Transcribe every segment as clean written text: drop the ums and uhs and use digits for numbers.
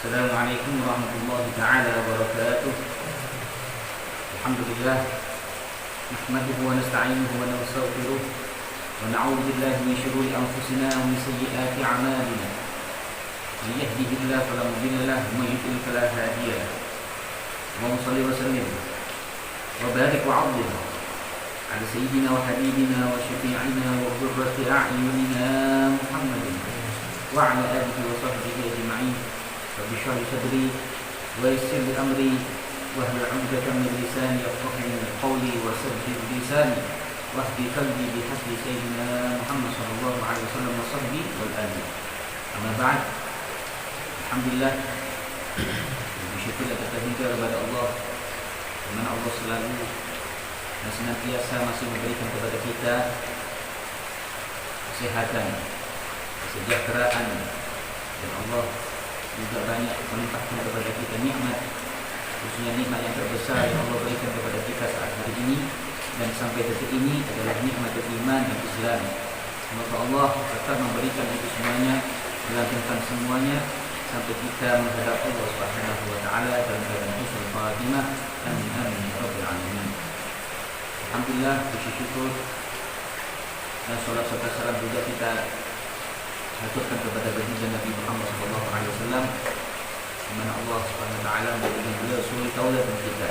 Assalamualaikum warahmatullahi taala wabarakatuh. Alhamdulillah nahmaduhu wa nasta'inuhu wa nastaghfiruh wa na'udzu billahi min shururi anfusina wa min sayyiati a'malina. May yahdihillahu fala mudilla lahu wa may yudlil fala hadiya lahu. Allahumma shalli wa sallim wa barik wa 'azzim ala sayyidina wa habibina wa syafi'ina wa qurrati a'yunina Muhammadin wa ala alihi wa sahbihi ajma'in. Rabbi shrah li sadri wa yassir li amri wahlul 'uqdatam min lisani yafqahu qawli wa saddid lisani wahdi qalbi bi hasbi sayyidina Muhammad sallallahu alaihi wasallam wa sahbihi wal ali. Amma ba'd. Alhamdulillah, bersyukur atas nikmat kepada Allah, di mana Allah selalu dan senantiasa masih memberikan kepada kita kesehatan, kesejahteraan, dan Allah juga banyak melimpahkan kepada kita nikmat, khususnya nikmat yang terbesar yang Allah berikan kepada kita saat hari ini dan sampai detik ini adalah nikmat iman dan Islam. Semoga Allah tetap memberikan itu semuanya, melanggengkan semuanya sampai kita menghadap Allah Subhanahu wa taala dalam keadaan husnul khatimah. Amin amin ya rabbal alamin. Alhamdulillah, puji syukur dan salat serta salam juga kita haturkan kepada baginda Nabi Muhammad SAW, di mana Allah Subhanahu wa taala memberikan beliau suri tauladan kita.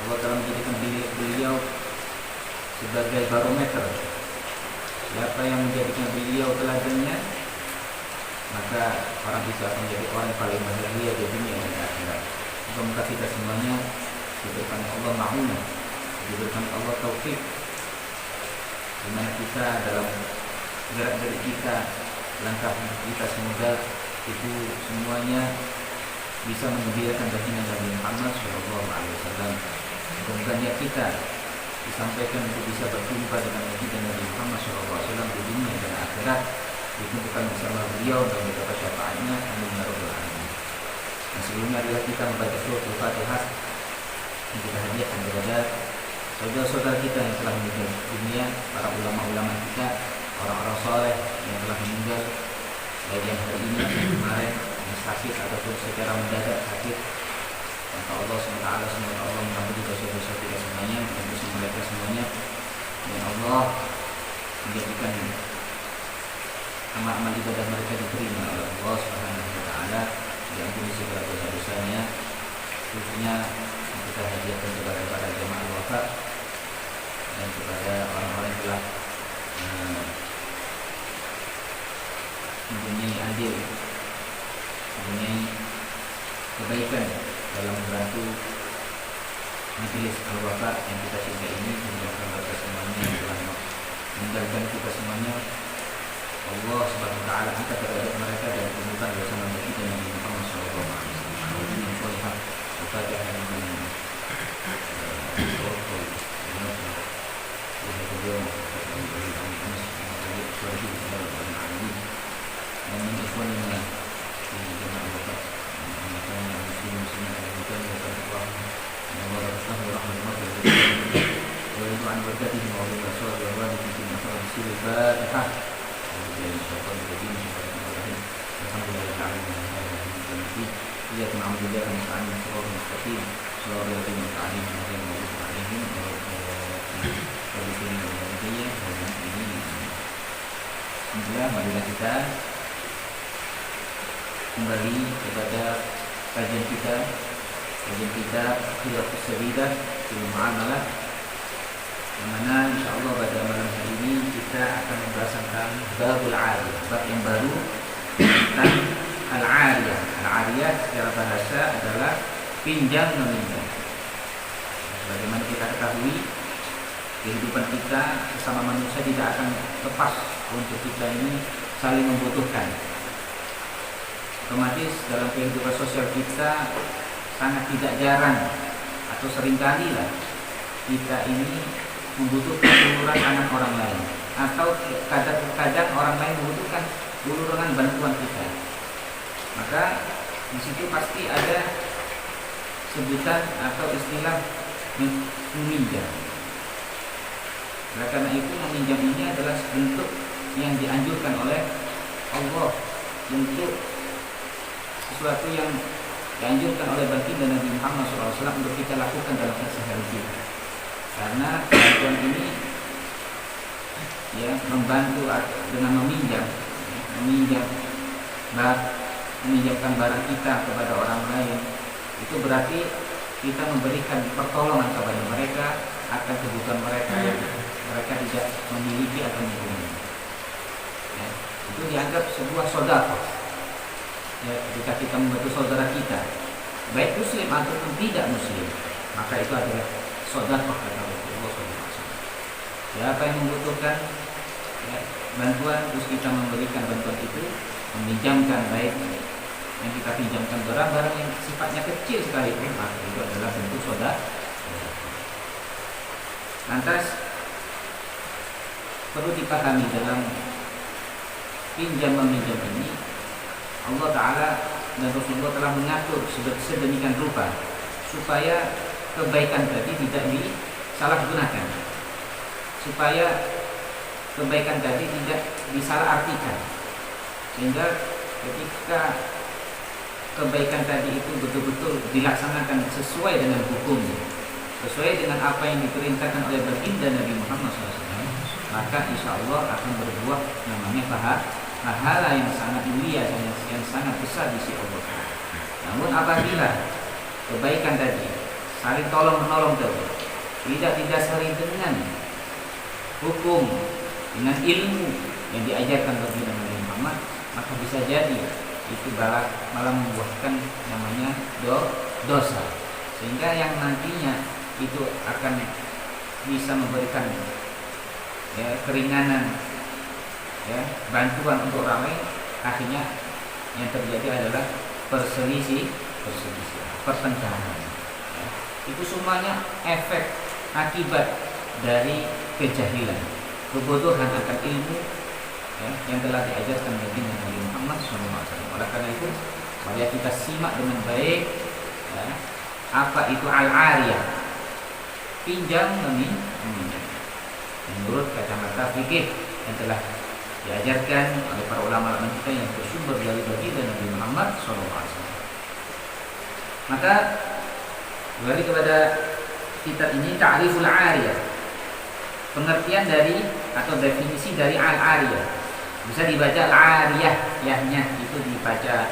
Allah telah menjadikan beliau sebagai barometer. Siapa yang menjadikan beliau teladannya, maka orang itu akan menjadi orang yang paling bahagia di dunia dan akhirat. Semoga kita semuanya diberikan Allah ma'unah, diberikan Allah taufik, di mana kita dalam gerak-gerik kita, langkah kita, semoga itu semuanya bisa menggembirakan baginda Nabi Muhammad SAW. Semoga niat kita disampaikan untuk bisa berjumpa dengan baginda Nabi Muhammad SAW di dunia dan akhirat, ditentukan bersama beliau dan mendapat syafaatnya. Amin ya rabbal alamin. Dan sebelumnya adalah kita membaca surah Al-Fatihah yang kita hadiahkan kepada saudara-saudara kita yang telah meninggal dunia, para ulama-ulama kita, orang-orang soleh yang telah meninggal, baik yang hari ini atau kemarin yang sakit ataupun secara mendadak sakit. Maka Allah SWT, semoga Allah mengampuni dosa-dosa kita semuanya dan dosa mereka semuanya, dan Allah menjadikan amal-amal ibadah mereka diterima oleh Allah SWT, diampuni segala dosa-dosanya, khususnya kita hadiahkan kepada para jemaah wafat dan kepada orang-orang yang telah mempunyai andil, mempunyai kebaikan dalam membantu majelis al-wafat yang kita cinta ini. Mendoakan mereka semuanya yang telah meninggalkan kita semuanya, Allah Subhanahu wa taala angkat derajat mereka dan kumpulkan bersama kita Nabi Muhammad sallallahu alaihi wasallam. Al-Fatihah. ومن إخواننا في جماعة الوفاء ومن المسلمين المسلمين ورحمة ويرضى عن بركاتهم وعلى الأسرار والوالد في مصر رسول الفاتحة. الحمد لله رب العالمين. إياك نعبد وإياك نستعين اهدنا الصراط المستقيم صراط الذين أنعمت عليهم غير المغضوب عليهم ولا الضالين. Alhamdulillah, marilah kita kembali kepada kajian kita Khilafus Sabidah fil Muamalah, yang mana insyaallah pada malam hari ini kita akan membahas tentang babul 'ariyah, bab yang baru tentang al-'ariyah. Al-'ariyah secara bahasa adalah pinjam meminjam. Bagaimana kita ketahui, kehidupan kita sesama manusia tidak akan lepas untuk kita ini saling membutuhkan. Otomatis dalam kehidupan sosial kita sangat tidak jarang atau seringkali lah kita ini membutuhkan uluran orang lain, atau kadang orang lain membutuhkan uluran bantuan kita. Maka di situ pasti ada sebutan atau istilah meminjam. Oleh karena itu meminjam ini adalah bentuk yang dianjurkan oleh Allah untuk sesuatu yang dianjurkan oleh baginda Nabi Muhammad SAW untuk kita lakukan dalam keseharian kita. Karena bantuan ini ya membantu dengan meminjamkan barang kita kepada orang lain, itu berarti kita memberikan pertolongan kepada mereka akan kebutuhan mereka yang mereka tidak memiliki atau mempunyai. Ya, itu dianggap sebuah sedekah. Ya, ketika kita membantu saudara kita, baik muslim ataupun tidak muslim, maka itu adalah sedekah kata Rasulullah SAW. Siapa yang membutuhkan ya, bantuan, terus kita memberikan bantuan itu, meminjamkan baik yang kita pinjamkan barang-barang yang sifatnya kecil sekalipun, maka itu adalah bentuk sedekah. Lantas perlu dipahami dalam pinjam meminjam ini, Allah Ta'ala dan Rasulullah telah mengatur sedemikian rupa supaya kebaikan tadi tidak disalahgunakan, supaya kebaikan tadi tidak disalahartikan, sehingga ketika kebaikan tadi itu betul-betul dilaksanakan sesuai dengan hukumnya, sesuai dengan apa yang diperintahkan oleh baginda Nabi Muhammad SAW, maka insya Allah akan berbuah namanya pahala yang sangat mulia, yang sangat besar di sisi Allah. Namun apabila kebaikan tadi saling tolong menolong tadi tidak didasari dengan hukum, dengan ilmu yang diajarkan baginda Nabi Muhammad, maka bisa jadi itu malah membuahkan namanya dosa, sehingga yang nantinya itu akan bisa memberikan ya, keringanan ya, bantuan untuk orang lain, akhirnya yang terjadi adalah perselisihan, pertengkaran ya. Itu semuanya efek akibat dari kejahilan, kebodohan akan ilmu ya, yang telah diajarkan bagi Nabi Muhammad SAW. Oleh karena itu, mari kita simak dengan baik ya, apa itu al-ariyah, pinjam meminjam. Menurut kacamata fikih yang telah diajarkan oleh para ulama kita yang bersumber dari baginda Nabi Muhammad SAW. Maka kembali kepada kitab ini, ta'riful ariyah, pengertian dari atau definisi dari al-ariyah. Bisa dibaca al-ariyah, yahnya itu dibaca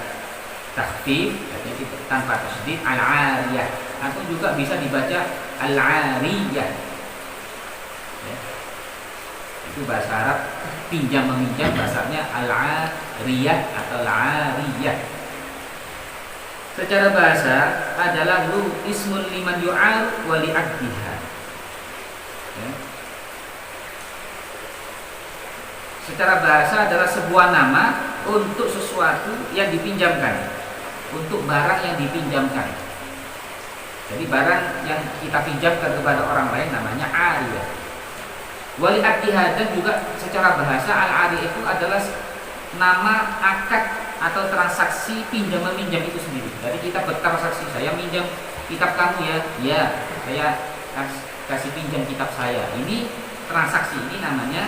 takhfif, artinya tanpa tasydid, al-ariyah, atau juga bisa dibaca al-ariyah ya. Itu bahasa Arab pinjam meminjam, bahasanya al-ariyah atau al-ariyah. Secara bahasa adalah ismul liman yu'ar wa li'abdiha ya. Secara bahasa adalah sebuah nama untuk sesuatu yang dipinjamkan, untuk barang yang dipinjamkan. Jadi barang yang kita pinjamkan kepada orang lain namanya ariyah. Wali akdiha, dan juga secara bahasa al-ariyah itu adalah nama akad atau transaksi pinjam meminjam itu sendiri. Jadi kita bertransaksi, saya minjam kitab kamu ya, saya kasih pinjam kitab saya. Ini transaksi ini namanya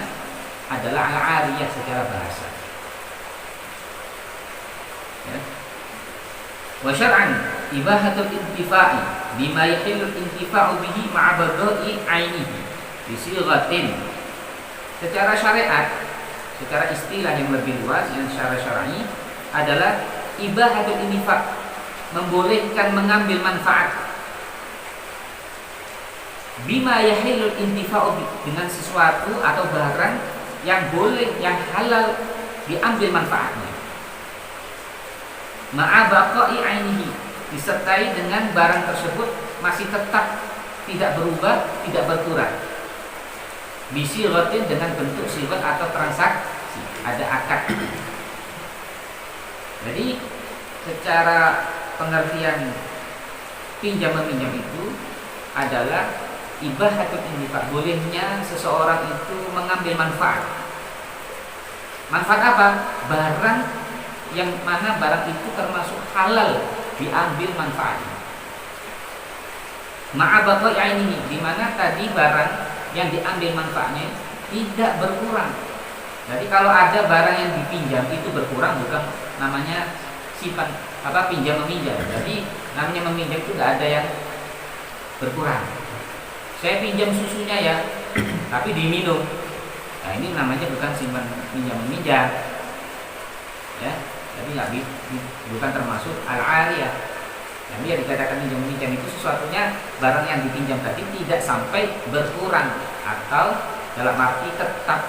adalah al-ariyah secara bahasa ya. Wa syar'an ibahatul intifa'i bima yahilul intifa'u bihi ma'a badai ainihi bi sighatin. Secara syariat, secara istilah yang lebih luas, yang secara syar'i adalah ibahatul intifa', membolehkan mengambil manfaat, bima yahilul intifa'u, dengan sesuatu atau barang yang boleh, yang halal diambil manfaatnya, ma'a baqa'i ainihi, disertai dengan barang tersebut masih tetap tidak berubah, tidak berkurang, bisighatin, dengan bentuk sighat atau transaksi, ada akad. Jadi secara pengertian pinjam meminjam itu adalah ibahatul intifa, bolehnya seseorang itu mengambil manfaat. Manfaat apa? Barang yang mana barang itu termasuk halal diambil manfaatnya. Ma'abaqai ini, di mana tadi barang yang diambil manfaatnya tidak berkurang. Jadi kalau ada barang yang dipinjam itu berkurang, bukan namanya simpan pinjam meminjam. Jadi namanya meminjam itu nggak ada yang berkurang. Saya pinjam susunya ya, tapi diminum. Nah ini namanya bukan simpan pinjam meminjam, ya. Jadi bukan termasuk al-ariyah. Yang dia dikatakan pinjam meminjam itu sesuatunya barang yang dipinjam tadi tidak sampai berkurang atau dalam arti tetap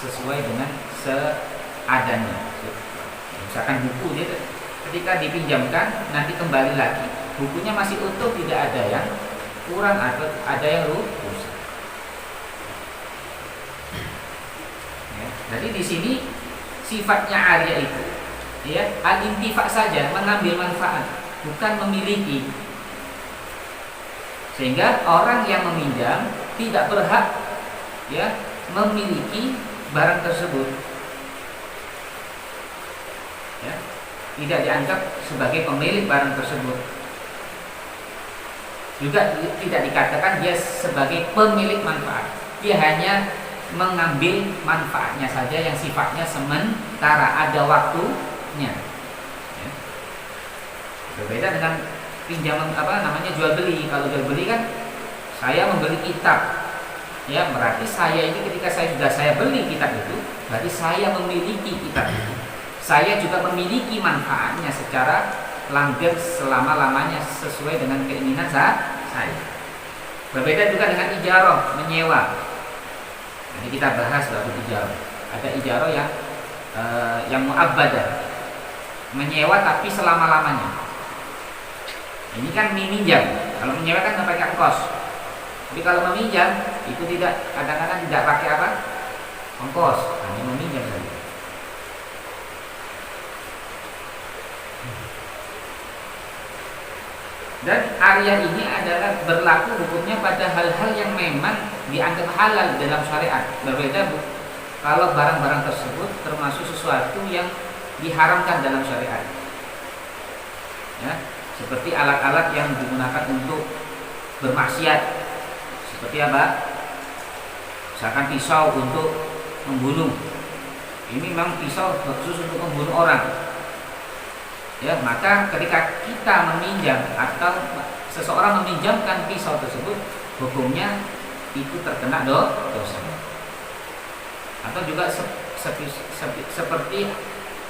sesuai dengan seadanya. Misalkan buku dia ketika dipinjamkan nanti kembali lagi, bukunya masih utuh, tidak ada yang kurang atau ada yang rusak. Ya, jadi di sini sifatnya arya itu ya al-intifa saja, mengambil manfaat, bukan memiliki. Sehingga orang yang meminjam tidak berhak ya memiliki barang tersebut. Ya, tidak dianggap sebagai pemilik barang tersebut. Juga tidak dikatakan dia sebagai pemilik manfaat. Dia hanya mengambil manfaatnya saja yang sifatnya sementara, ada waktunya. Ya. Berbeda dengan pinjaman jual beli. Kalau jual beli kan saya membeli kitab, ya berarti saya ini ketika saya beli kitab itu, berarti saya memiliki kitab itu. Saya juga memiliki manfaatnya secara langgeng selama-lamanya sesuai dengan keinginan saya. Berbeda juga dengan ijarah, menyewa. Nanti kita bahas baru ijarah. Ada ijarah yang mu'abbadah, menyewa tapi selama-lamanya. Ini kan meminjam. Kalau menyewa kan pakai ongkos. Tapi kalau meminjam itu tidak, kadang-kadang tidak pakai ongkos, hanya meminjam saja. Dan arya ini adalah berlaku hukumnya pada hal-hal yang memang dianggap halal dalam syariat. Berbeda kalau barang-barang tersebut termasuk sesuatu yang diharamkan dalam syariat. Ya, seperti alat-alat yang digunakan untuk bermaksiat. Seperti apa? Misalkan pisau untuk membunuh. Ini memang pisau khusus untuk membunuh orang. Ya, maka ketika kita meminjam atau seseorang meminjamkan pisau tersebut, hukumnya itu terkena dosa. Atau juga seperti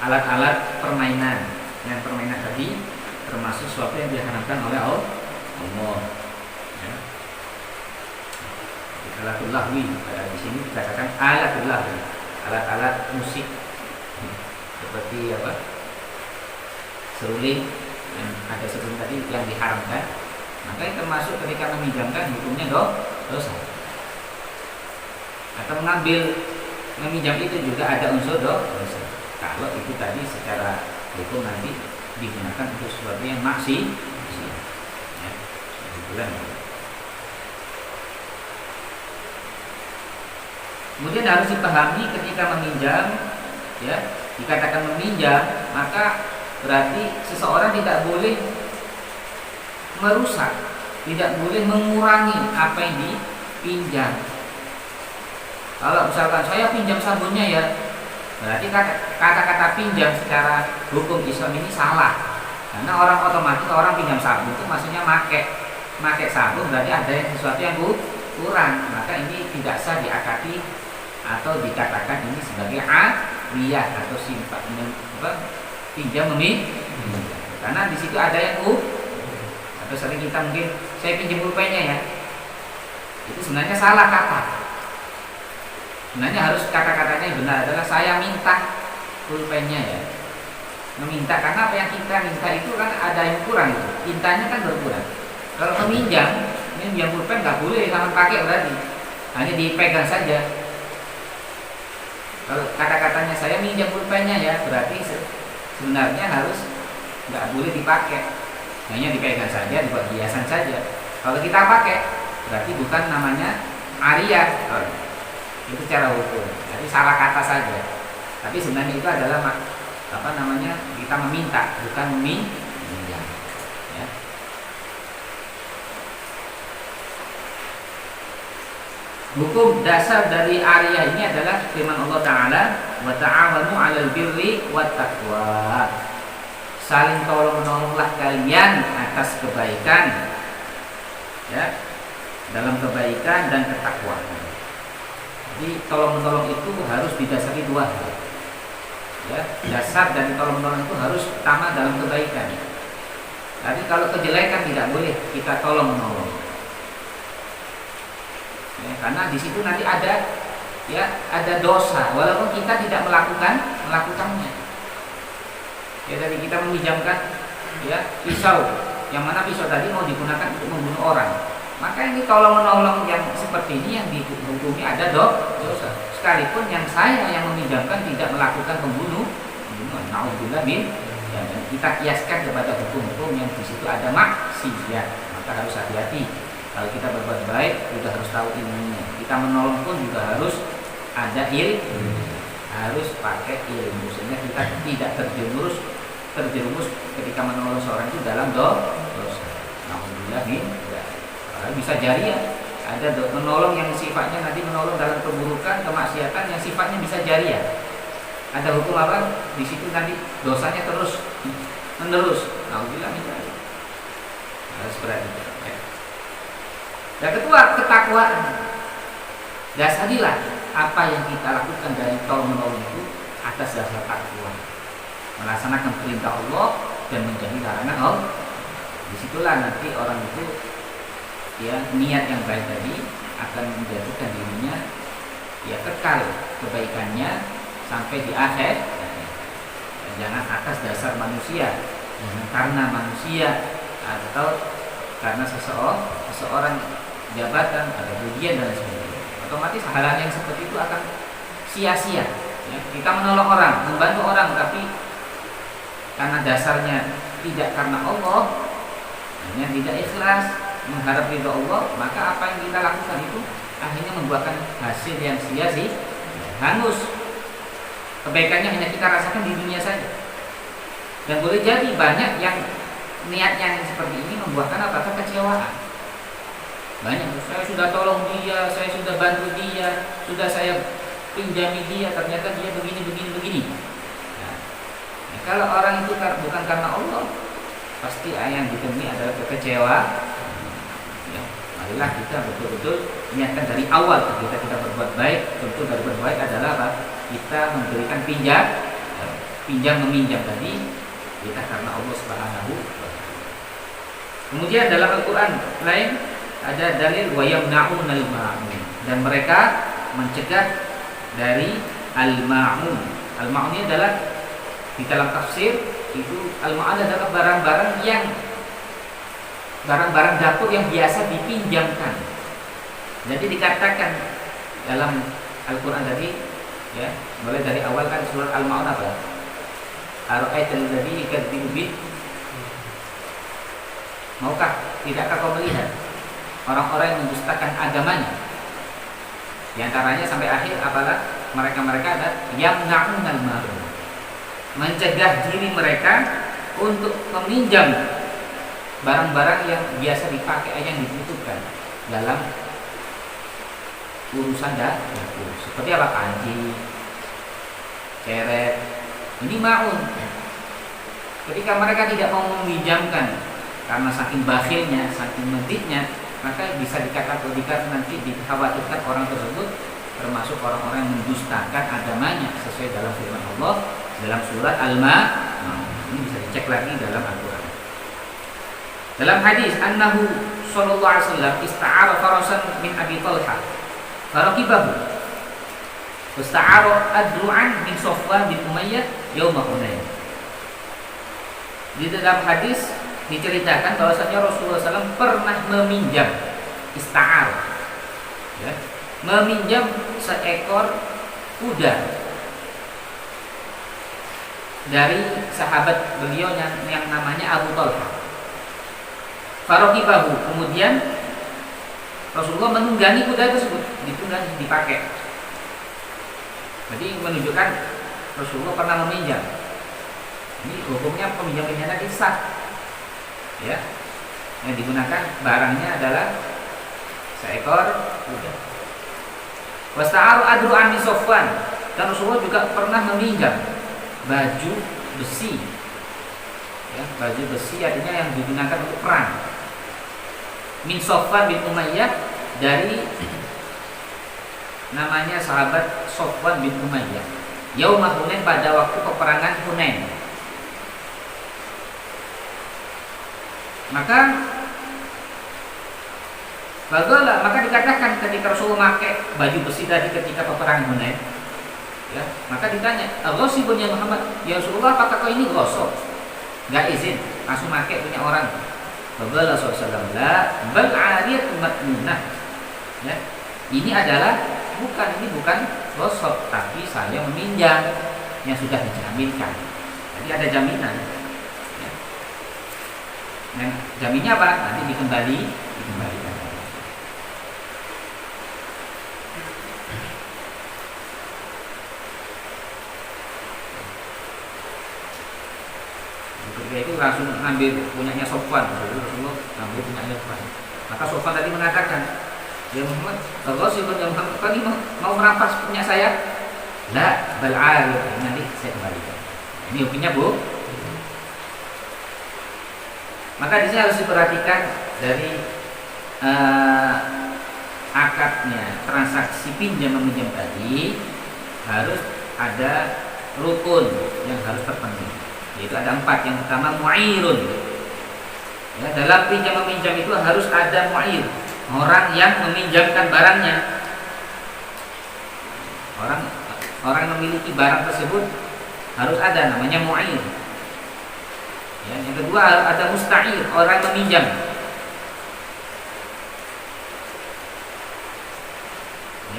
alat-alat permainan. Yang permainan tadi termasuk sesuatu yang diharamkan oleh Allah. Ya. Alatul lahwi, di sini dikatakan alatul lahwi, alat-alat musik seperti seruling yang ada sebelum tadi yang diharamkan, maka yang termasuk ketika meminjamkan hukumnya dosa. Atau meminjam itu juga ada unsur dosa. Kalau itu tadi secara hukum nanti digunakan untuk sesuatu yang maksiat. Ya, kemudian harus dipahami ketika meminjam, ya dikatakan meminjam, maka berarti seseorang tidak boleh merusak, tidak boleh mengurangi apa yang dipinjam. Kalau misalkan saya pinjam sabunnya ya, berarti kata-kata pinjam secara hukum Islam ini salah. Karena orang pinjam sabun itu maksudnya make sabun, berarti ada sesuatu yang kurang. Maka ini tidak sah diakati atau dikatakan ini sebagai ariyah atau simpan pinjam meminjam. Karena di situ ada yang atau sering kita mungkin saya pinjam pulpennya ya, itu sebenarnya salah kata. Sebenarnya harus kata-katanya yang benar adalah saya minta pulpennya ya. Meminta karena apa yang kita minta itu kan ada yang kurang itu, mintanya kan berkurang. Kalau meminjam pulpen nggak boleh sama pakai, berarti hanya dipegang saja. Kalau kata-katanya saya minjam pulpennya ya, berarti sebenarnya harus nggak boleh dipakai, hanya dipegang saja, dibuat hiasan saja. Kalau kita pakai, berarti bukan namanya ariyah. Itu cara hukum. Jadi salah kata saja. Tapi sebenarnya itu adalah kita meminta, bukan meminjam. Ya. Hukum dasar dari ariyah ini adalah firman Allah Ta'ala, wa ta'awanu 'alal birri wat taqwa. saling tolong-menolonglah kalian atas kebaikan, ya, dalam kebaikan dan ketakwaan. Jadi tolong-menolong itu harus didasari dua hal, ya. Dasar dari tolong-menolong itu harus utama dalam kebaikan. Tapi kalau kejelekan tidak boleh kita tolong-menolong, ya, karena di situ nanti ada dosa walaupun kita tidak melakukannya. Ya, tadi kita meminjamkan, ya, pisau, yang mana pisau tadi mau digunakan untuk membunuh orang. Maka ini tolong menolong yang seperti ini yang dihukumi ada dosa. Sekalipun yang saya yang meminjamkan tidak melakukan pembunuhan, naudzubillah min, ya, dan kita kiaskan kepada hukum-hukum yang di situ ada maksiat, maka harus hati-hati. Kalau kita berbuat baik, juga harus tahu ilmunya. Kita menolong pun juga harus ada ilmu, harus pakai ilmu sehingga kita tidak terjerumus ketika menolong seorang itu dalam dosa. Alhamdulillah bisa jariah. Ada menolong yang sifatnya nanti menolong dalam keburukan, kemaksiatan yang sifatnya bisa jariah. Ada hukum apa? Di situ nanti dosanya terus menerus. Alhamdulillah harus perhatikan. Yang kedua, ketakwaan. Dasarilah apa yang kita lakukan dari tolong menolong itu atas dasar takwa, melaksanakan perintah Allah dan menjauhi larangan Allah. Disitulah nanti orang itu, ya, niat yang baik tadi akan menjadikan dirinya, ya, kekal kebaikannya sampai di akhir. Jangan atas dasar manusia, karena manusia atau karena seseorang jabatan atau ujian dan sebagainya. Otomatis hal-hal yang seperti itu akan sia-sia. Ya, kita menolong orang, membantu orang, tapi karena dasarnya tidak karena Allah, hanya tidak ikhlas, mengharap ridho Allah, maka apa yang kita lakukan itu akhirnya membuahkan hasil yang sia-sia, hangus. Kebaikannya hanya kita rasakan di dunia saja. Dan boleh jadi banyak yang niatnya yang seperti ini membuahkan apa? Kekecewaan. Banyak, saya sudah tolong dia, saya sudah bantu dia, sudah saya pinjami dia, ternyata dia begini. Nah, kalau orang itu bukan karena Allah, pasti yang ditemui adalah kekecewaan. Ya, marilah kita betul-betul niatkan dari awal ketika kita berbuat baik. Tentu dari berbuat baik adalah apa? Kita memberikan pinjam meminjam tadi kita karena Allah Subhanahu wa taala. Kemudian dalam Al-Qur'an lain ada dalil wa yamna'unal ma'un, dan mereka mencegah dari al-ma'un. Al-ma'un ini adalah di dalam tafsir itu al-ma'un adalah barang-barang dapur yang biasa dipinjamkan. Jadi dikatakan dalam Al-Qur'an tadi, ya, mulai dari awal kan surat Al-Ma'un apa? Ara'aital ladzi yukadzibu bid, maukah tidakkah kau melihat orang-orang yang mendustakan agamanya? Di antaranya sampai akhir apalah mereka ada yang yamna'unal ma'un, mencegah diri mereka untuk meminjam barang-barang yang biasa dipakai, yang dibutuhkan dalam urusan dapur. Seperti apa? Panci, ceret, ini ma'un. Ketika mereka tidak mau meminjamkan karena saking bakhilnya, saking meditnya, maka bisa dikatakan nanti dikhawatirkan orang tersebut termasuk orang-orang yang mendustakan agamanya sesuai dalam firman Allah dalam surat Al-Ma'un. Ini bisa dicek lagi dalam Al-Quran. Dalam hadis annahu sallallahu alaihi wasallam ista'ara farasan min Abi Talha faraqibahu wasta'ara adru'an min Safwan bin Umayyah yauma Hunain. Di dalam hadis diceritakan bahwasanya Rasulullah SAW pernah meminjam ista'ar, ya, meminjam seekor kuda dari sahabat beliau yang namanya Abu Talha. Farokibahu, kemudian Rasulullah menunggangi kuda tersebut, ditunggangi, dipakai. Jadi menunjukkan Rasulullah pernah meminjam. Ini hukumnya peminjam-pinjaman tadi sah, ya. Yang digunakan barangnya adalah seekor kuda. Wasta'aru adru'an min Safwan, dan Rasulullah juga pernah meminjam baju besi Ya, baju besi artinya yang digunakan untuk perang. Min Sofwan bin Umayyah, dari namanya sahabat Sofwan bin Umayyah. Yaumah Hunain, pada waktu peperangan Hunain. Maka dikatakan ketika Rasulullah memakai baju besi tadi ketika peperangan Hunain, ya, maka ditanya, "Ghasibun ya Muhammad?" "Ya Rasulullah, apakah kau ini ghasab? Enggak izin langsung pakai punya orang?" Faqala sallallahu alaihi wasallam, "La bal 'ariyatun matmunah." Ya. Ini bukan ghasab, tapi saya meminjam yang sudah dijaminkan. Jadi ada jaminan. Ya. Nah, jaminnya apa? Nanti dikembalikan. Ketika itu langsung ngambil punyanya Sofwan, Rasulullah ngambil punyanya Sofwan. Maka Sofwan tadi mengatakan, "Ya Muhammad, kalau sih ya Muhammad, kau ini mau merampas punya saya?" "La bal 'ariyah." Nanti saya kembalikan. Ini hukumnya, Bu. Maka di sini harus diperhatikan dari akadnya transaksi pinjam meminjam tadi, harus ada rukun yang harus terpenuhi. Yaitu ada 4. Yang pertama mu'irun. Ya, dalam pinjam meminjam itu harus ada mu'ir, orang yang meminjamkan barangnya. Orang yang memiliki barang tersebut harus ada, namanya mu'ir. Ya, yang kedua ada musta'ir, orang yang meminjam.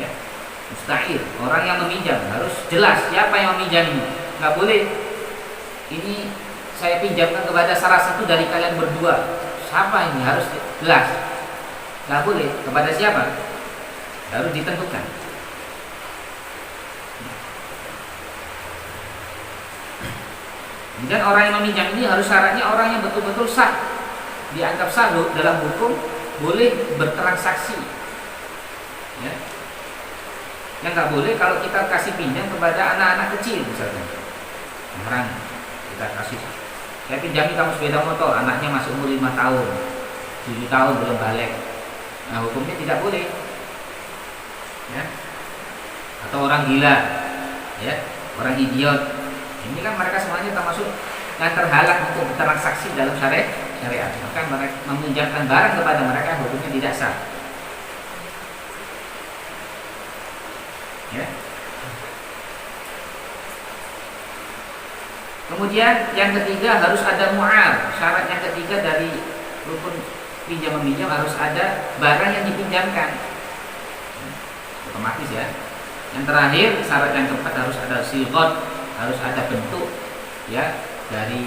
Ya, musta'ir, orang yang meminjam, harus jelas siapa yang meminjam ini. Nggak boleh ini saya pinjamkan kepada salah satu dari kalian berdua. Siapa ini? Harus jelas. Nggak boleh kepada siapa, harus ditentukan. Dan orang yang meminjam ini harus syaratnya orang yang betul-betul sah, dianggap sah dalam hukum, boleh bertransaksi. Ya. Yang nggak boleh kalau kita kasih pinjam kepada anak-anak kecil misalnya. Orang kita kasih, saya pinjami kamu sepeda motor, anaknya masih umur 5 tahun, 7 tahun belum balik. Nah, hukumnya tidak boleh. Ya. Atau orang gila, ya, orang idiot. Ini kan mereka semuanya termasuk yang terhalang untuk bertransaksi dalam syariat. Maka mereka meminjamkan barang kepada mereka, hukumnya tidak sah. Ya. Kemudian yang ketiga harus ada mu'ar. Syarat yang ketiga dari rukun pinjam meminjam harus ada barang yang dipinjamkan. Otomatis ya. Yang terakhir syarat yang keempat harus ada sighah, harus ada bentuk ya dari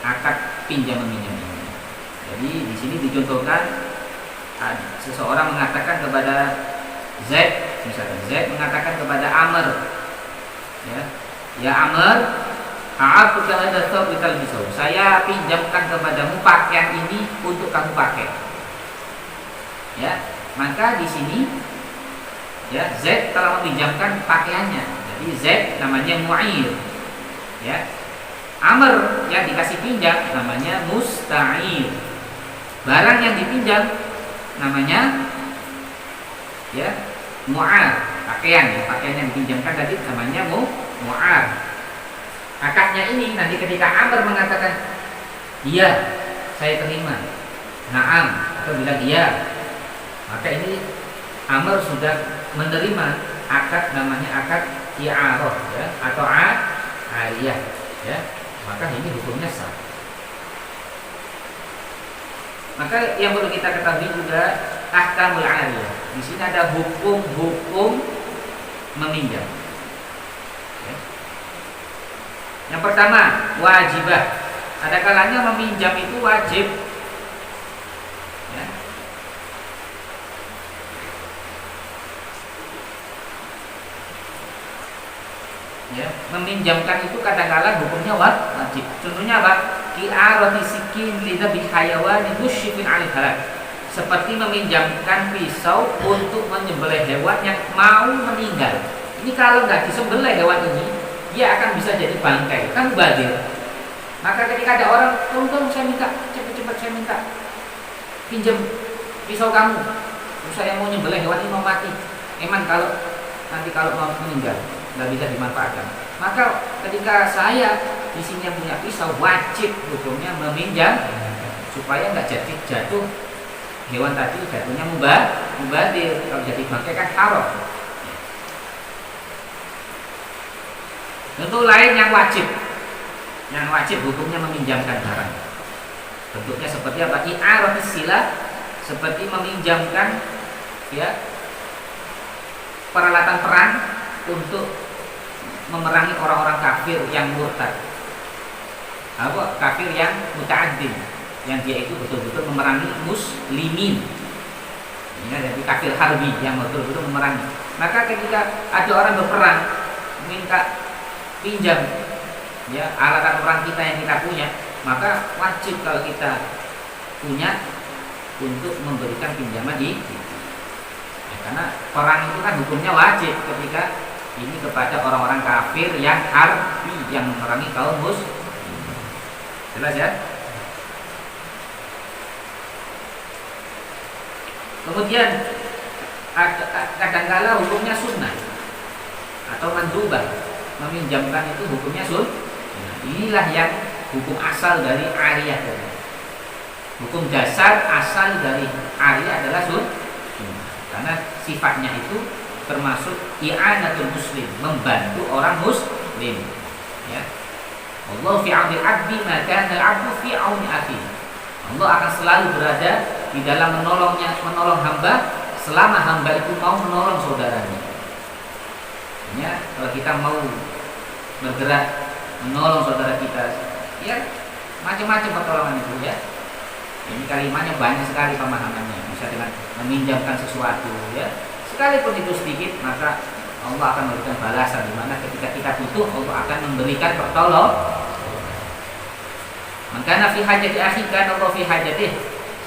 akad pinjam meminjam ini. Jadi di sini dicontohkan seseorang mengatakan kepada Zaid, misalkan Zaid mengatakan kepada Amr, ya Amr, a'atuka hadza thawb litalbisahu. Saya pinjamkan kepadamu pakaian ini untuk kamu pakai. Ya, maka di sini ya Z telah meminjamkan pakaiannya. Jadi Z namanya mu'ir. Ya. Amr yang dikasih pinjam namanya musta'ir. Barang yang dipinjam namanya ya mu'ar. Pakaian yang dipinjamkan tadi namanya mu'ar. Akadnya ini nanti ketika Amr mengatakan iya, saya terima, na'am, atau bilang iya, maka ini Amr sudah menerima akad, namanya akad i'arah ya, atau ariyah ya, maka ini hukumnya sah. Maka yang perlu kita ketahui juga ahkamul ariyah. Di sini ada hukum-hukum meminjam. Yang pertama, wajibah. Ada kalanya meminjam itu wajib. Ya. Ya, meminjamkan itu kadang-kala hukumnya wajib. Contohnya apa? Ki'arati sikin lidzabi hayawan musyfiqin 'alal halak. Seperti meminjamkan pisau untuk menyembelih hewan yang mau meninggal. Ini kalau nggak disembelih hewan ini, dia akan bisa jadi bangkai, kan mubazir. Maka ketika ada orang, tolong saya minta, cepat-cepat saya minta pinjam pisau kamu, saya mau nyembelih hewan ini mau mati. Emang kalau nanti kalau mau meninggal nggak bisa dimanfaatkan. Maka ketika saya di sini punya pisau, wajib hukumnya meminjam supaya nggak jatuh hewan tadi jatuhnya mubadir. Kalau jadi bangkai kan haram. Tentu lain yang wajib hukumnya meminjamkan barang. Bentuknya seperti apa? I'aratus silah, seperti meminjamkan ya peralatan perang untuk memerangi orang-orang kafir yang murtad. Apa? Kafir yang muta'addin, yang dia itu betul-betul memerangi muslimin. Ini jadi kafir harbi yang betul-betul memerangi. Maka ketika ada orang berperang minta pinjam ya alat perang kita yang kita punya, maka wajib kalau kita punya untuk memberikan pinjaman di ya, karena perang itu kan hukumnya wajib ketika ini kepada orang-orang kafir yang harbi yang memerangi kaum muslim. Jelas ya? Kemudian kadang-kala hukumnya sunnah atau mandubah, meminjamkan itu hukumnya sunnah. Nah, inilah yang hukum asal dari ariyah tadi. Hukum dasar asal dari ariyah adalah sunnah, karena sifatnya itu termasuk i'anatul muslim, membantu orang muslim. Ya. Allah fi 'aunil 'abdi ma kana al-'abdu fi 'auni akhihi. Allah akan selalu berada di dalam menolong hamba selama hamba itu mau menolong saudaranya. Ya, kalau kita mau bergerak menolong saudara kita, ya macam-macam pertolongan itu ya. Ini kalimatnya banyak sekali pemahamannya. Bisa dengan meminjamkan sesuatu ya. Sekalipun itu sedikit, maka Allah akan memberikan balasan, di mana ketika kita butuh Allah akan memberikan pertolongan. Maka fi hajati akhika Allah fi hajatih.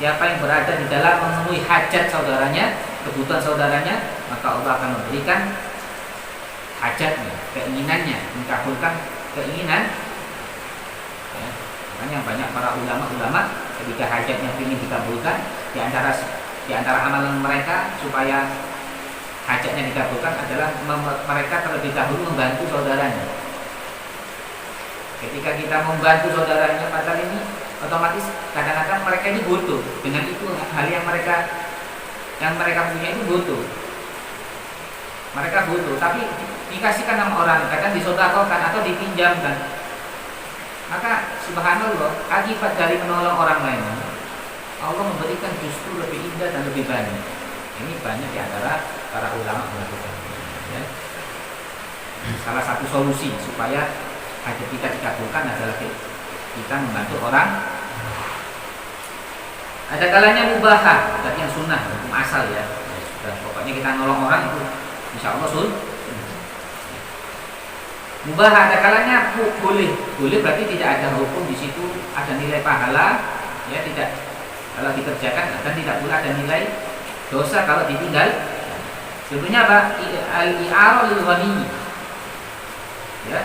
Siapa yang berada di dalam memenuhi hajat saudaranya, kebutuhan saudaranya, maka Allah akan memberikan hajatnya, keinginannya, mengabulkan keinginan. Ya, makanya banyak para ulama ketika hajatnya ingin dikabulkan, di antara amalan mereka supaya hajatnya dikabulkan adalah mereka terlebih dahulu membantu saudaranya. Ketika kita membantu saudaranya, padahal ini otomatis kadang-kadang mereka ini butuh. Dengan itu hal yang mereka punya itu butuh. Mereka butuh, tapi dikasihkan sama orang, kadang disedekahkan atau dipinjamkan. Maka subhanallah, akibat dari menolong orang lain, Allah memberikan justru lebih indah dan lebih banyak. Ini banyak di antara para ulama melakukan. Ya. Salah satu solusi supaya hajat kita dikabulkan adalah kita membantu orang. Ada kalanya mubahah, berarti yang sunnah, hukum asal ya. Sudah, pokoknya kita nolong orang itu insya Allah mubahah. Ada kalanya boleh berarti tidak ada hukum di situ, ada nilai pahala, ya tidak. Kalau dikerjakan dan tidak pula ada nilai dosa kalau ditinggal. Contohnya apa? Al-i'ara lil ghani. Ya.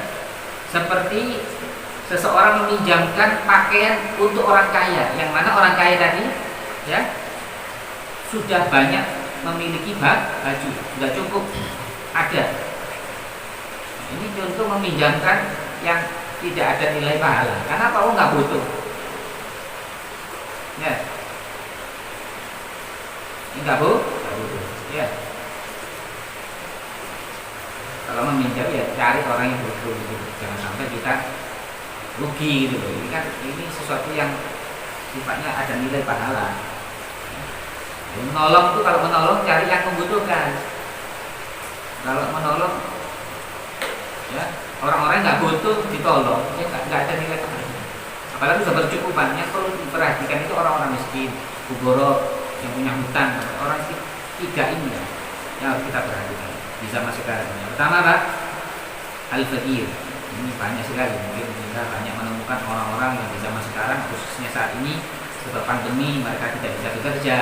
Seperti seseorang meminjamkan pakaian untuk orang kaya, yang mana orang kaya tadi ya sudah banyak memiliki baju, sudah cukup ada. Ini contoh meminjamkan yang tidak ada nilai pahala. Karena apa? Nggak butuh. Ya, ini nggak butuh. Ya. Kalau meminjam ya cari orang yang butuh gitu. Jangan sampai kita rugi gitu loh. Ini sesuatu yang sifatnya ada nilai pahala. Menolong itu kalau menolong cari yang membutuhkan. Kalau menolong ya orang-orang nggak butuh ditolong, ya nggak ada nilai pahala. Apalagi sudah bercukupan. Yang perlu diperhatikan itu orang-orang miskin, fugoro yang punya hutang, orang tiga ini ya yang harus kita perhatikan di zaman sekarang. Yang pertama apa? Al-fakir. Ini banyak sekali, mungkin kita banyak menemukan orang-orang yang di zaman sekarang, khususnya saat ini sebab pandemi, mereka tidak bisa bekerja.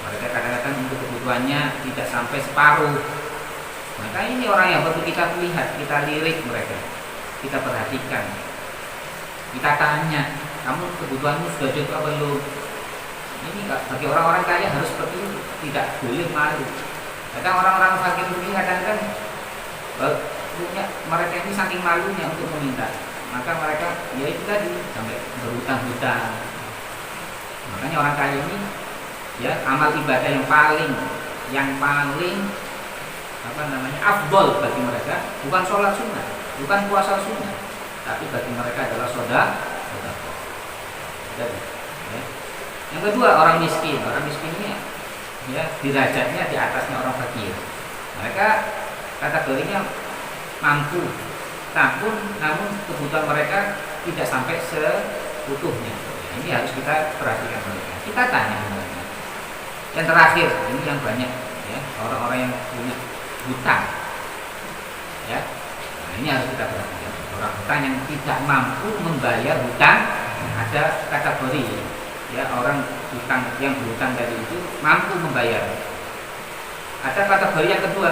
Mereka kadang-kadang untuk kebutuhannya tidak sampai separuh. Maka ini orang yang perlu kita lihat, kita lirik mereka, kita perhatikan. Kita tanya, kamu kebutuhanmu sudah cukup apa belum? Ini bagi orang-orang kaya harus seperti itu, tidak boleh malu. Kadang orang-orang fakir ini kadang-kadang punya mereka ini saking malunya untuk meminta, maka mereka ya itu tadi sampai berhutang-hutang. Makanya orang kaya ini ya amal ibadah yang paling apa namanya afdol bagi mereka bukan sholat sunnah, bukan puasa sunnah, tapi bagi mereka adalah sedekah. Ya. Yang kedua orang miskin ini ya derajatnya di atasnya orang fakir. Mereka kategorinya mampu, namun kebutuhan mereka tidak sampai seutuhnya. Ini harus kita perhatikan mereka. Kita tanya mereka. Yang terakhir ini yang banyak ya orang-orang yang punya hutang. Ya, nah, ini harus kita perhatikan. Orang hutang yang tidak mampu membayar hutang, ada kategori ya orang hutang yang berhutang tadi itu mampu membayar. Ada kategori yang kedua,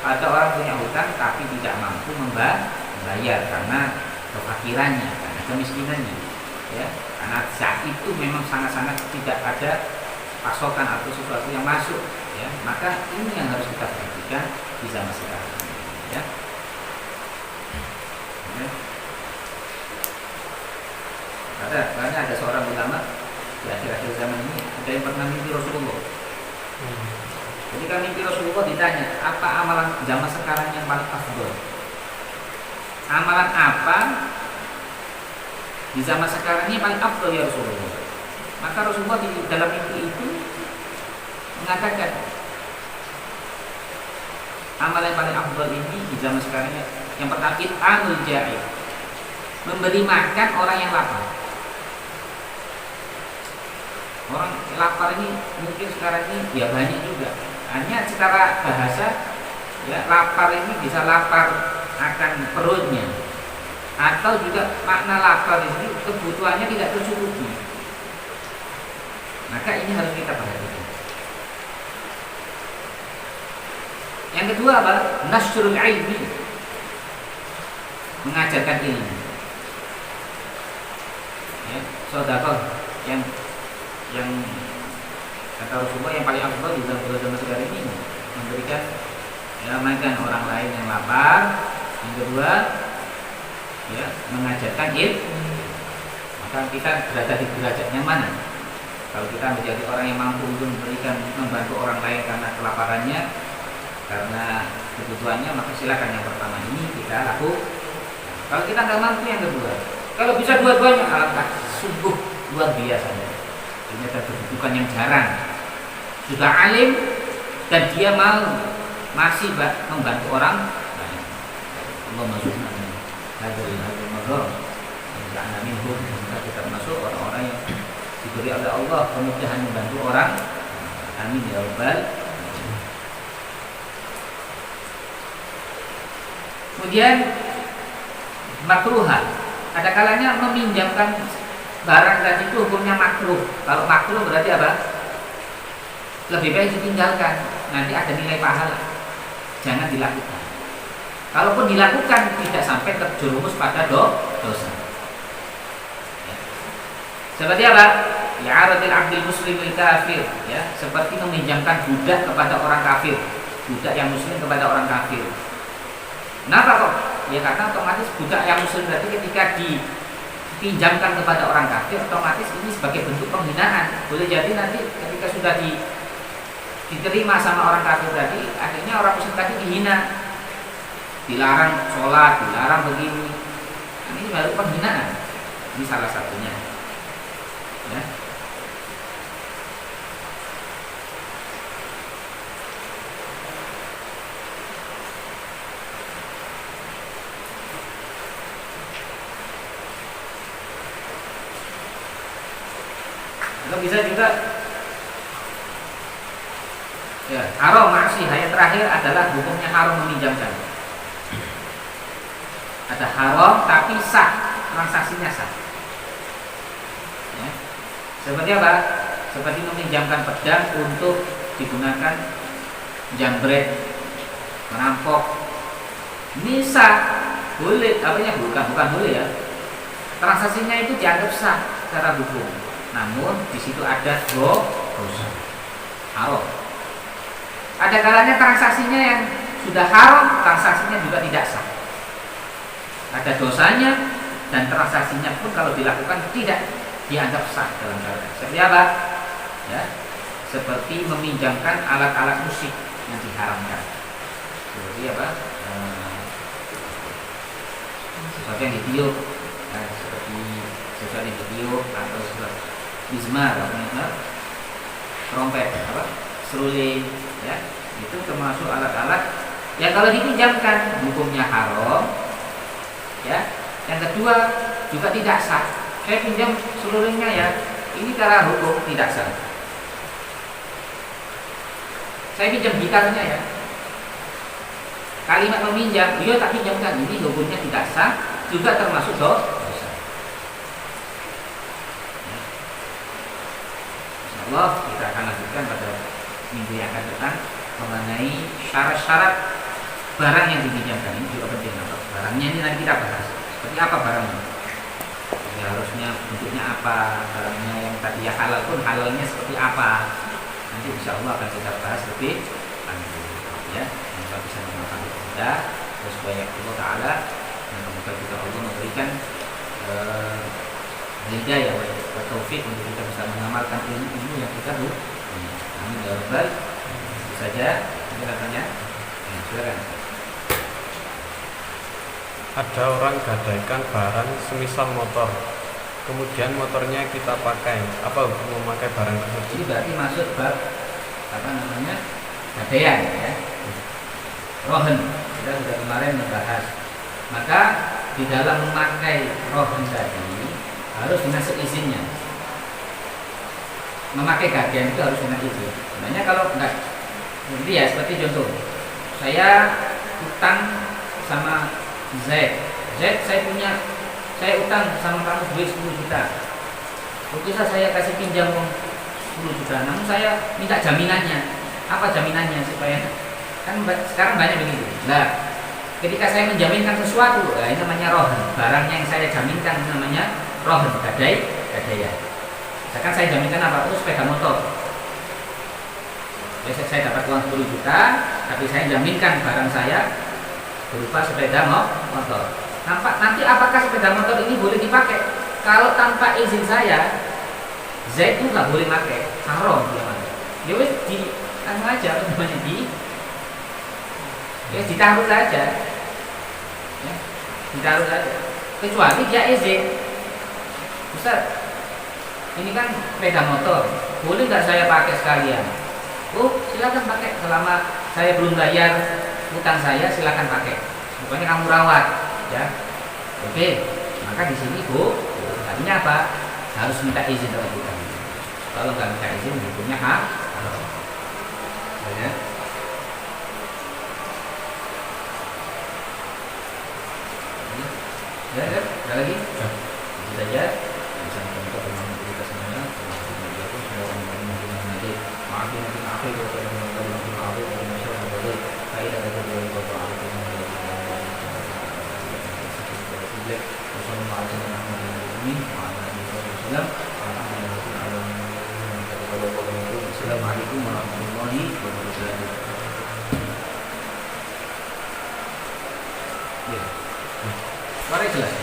ada orang punya hutang tapi tidak mampu membayar karena kefakirannya, karena kemiskinannya. Ya, karena saat itu memang sangat-sangat tidak ada pasokan atau sesuatu yang masuk. Ya, maka ini yang harus kita perhatikan di zaman sekarang. Ya. Ya. Karena ada seorang ulama di akhir-akhir zaman ini ada yang pernah mimpi Rasulullah. Ketika mimpi Rasulullah ditanya, apa amalan zaman sekarang yang paling afdol? Amalan apa di zaman sekarang ini paling afdol ya Rasulullah? Maka Rasulullah di dalam mimpi itu mengatakan, amalan yang paling afdol ini di zaman sekarang ini yang pertama it'amul ja'i, memberi makan orang yang lapar. Orang lapar ini mungkin sekarang ini ya banyak juga. Hanya secara bahasa ya lapar ini bisa lapar akan perutnya, atau juga makna lapar ini kebutuhannya tidak tercukupi. Maka ini harus kita perhatikan. Yang kedua apa? Nasrul ilmi, mengajarkan ilmu. Ya, sedekah yang kata Rasulullah yang paling afdal di zaman sekarang ini memberikan ya makan orang lain yang lapar. Yang kedua ya mengajarkan ilmu. Maka kita berada di derajat yang mana? Kalau kita menjadi orang yang mampu untuk membantu orang lain karena kelaparannya, karena kebutuhannya, maka silakan yang pertama ini kita lakukan. Kalau kita nggak mampu yang kedua, kalau bisa dua-duanya alangkah sungguh luar biasa. Ternyata kedudukan yang jarang, sudah alim dan dia mau masih membantu orang. Allah masukkan hadal mazhar dan minhum, kita termasuk orang-orang yang diberi oleh Allah kemudahan membantu orang. Amin ya rabbal. Kemudian makruhan, ada kalanya meminjamkan barang tadi itu hukumnya makruh. Kalau makruh berarti apa? Lebih baik ditinggalkan, nanti ada nilai pahala. Jangan dilakukan. Kalaupun dilakukan tidak sampai terjerumus pada dosa. Ya. Seperti apa? Ya aradil abdil muslimil kafir, ya, seperti meminjamkan budak kepada orang kafir, budak yang muslim kepada orang kafir. Kenapa kok? Ya karena otomatis budak yang muslim berarti ketika dipinjamkan kepada orang kafir, otomatis ini sebagai bentuk penghinaan. Boleh jadi nanti ketika sudah diterima sama orang kafir tadi, akhirnya orang muslim tadi dihina, dilarang sholat, dilarang begini. Ini baru penghinaan. Ini salah satunya. Ya. Atau bisa juga ya, haram maksih. Yang terakhir adalah hukumnya haram meminjamkan. Ada haram tapi sah, transaksinya sah. Ya. Seperti apa? Seperti meminjamkan pedang untuk digunakan jambret, merampok. Ini sah, boleh. Apanya bukan boleh ya. transaksinya itu dianggap sah secara hukum. Namun di situ ada dosa haram. Ada kalanya transaksinya yang sudah haram, transaksinya juga tidak sah. Ada dosanya dan transaksinya pun kalau dilakukan tidak dianggap sah dalam syariat. Seperti apa? Ya, seperti meminjamkan alat-alat musik yang diharamkan. Seperti apa? Sesuatu yang ditiup, seperti sesuatu yang ditiup atau sesuatu mizmar, trompet, seruling, ya, itu termasuk alat-alat yang kalau dipinjamkan hukumnya haram, ya. Yang kedua juga tidak sah. Saya pinjam serulingnya ya, ini cara hukum tidak sah. Saya pinjam gitarnya ya, kalimat meminjam, iya tak pinjamkan, ini hukumnya tidak sah, juga termasuk dosa. Insyaallah kita akan lanjutkan pada minggu yang akan datang mengenai syarat-syarat barang yang dipinjamkan. Ini juga penting. Barangnya ini nanti kita bahas. Seperti apa barangnya? Ya, harusnya bentuknya apa? Barangnya yang tadi ya halal pun halalnya seperti apa? Nanti insyaallah akan kita bahas lebih lanjut. Ya, semoga bisa bermanfaat kita. Terus banyak Allah Taala dan semoga juga Allah memberikan hidayah wa taufik untuk kita bisa mengamalkan ilmu yang kita tahu. Amin ya rabbal. Itu saja. Kita tanya. Silakan. Ada orang gadaikan barang semisal motor, kemudian motornya kita pakai. Apa hukum memakai barang tersebut? Ini berarti masuk bab gadaian ya. Rohen. Kita sudah kemarin membahas. Maka di dalam memakai rohen tadi harus dengan seizinnya. Memakai gadaian itu harus dengan izin. Sebenarnya kalau enggak, ya seperti contoh, saya utang sama Z, saya utang sama kamu duit 10 juta. Bisa saya kasih pinjam 10 juta, namun saya minta jaminannya. Apa jaminannya supaya kan sekarang banyak begitu. Nah, ketika saya menjaminkan sesuatu, ini namanya rohen. Barangnya yang saya jaminkan namanya rohen, gadaian. Misalkan saya jaminkan apa? Itu sepeda motor. Biasa saya dapat uang 10 juta, tapi saya jaminkan barang saya berupa sepeda motor. Nanti apakah sepeda motor ini boleh dipakai? Kalau tanpa izin saya, Z itu nggak boleh pakai, haram dia pakai. Ya wes di aja namanya ditaruh saja, ya, ditaruh saja. Kecuali dia izin, Ustaz, ini kan sepeda motor, boleh nggak saya pakai sekalian? Oh, silakan pakai selama saya belum bayar utang saya, silakan pakai. Pokoknya kamu rawat, ya. Oke. Maka di sini Bu, artinya apa? Harus minta izin dari kita. Kalau nggak minta izin, hukumnya haram. Ya. Ya, ada lagi? Ya. Itu saja. Bisa kita bermain kita semuanya. Maafin aku Assalamualaikum warahmatullahi wabarakatuh. Ya. Mari jelas.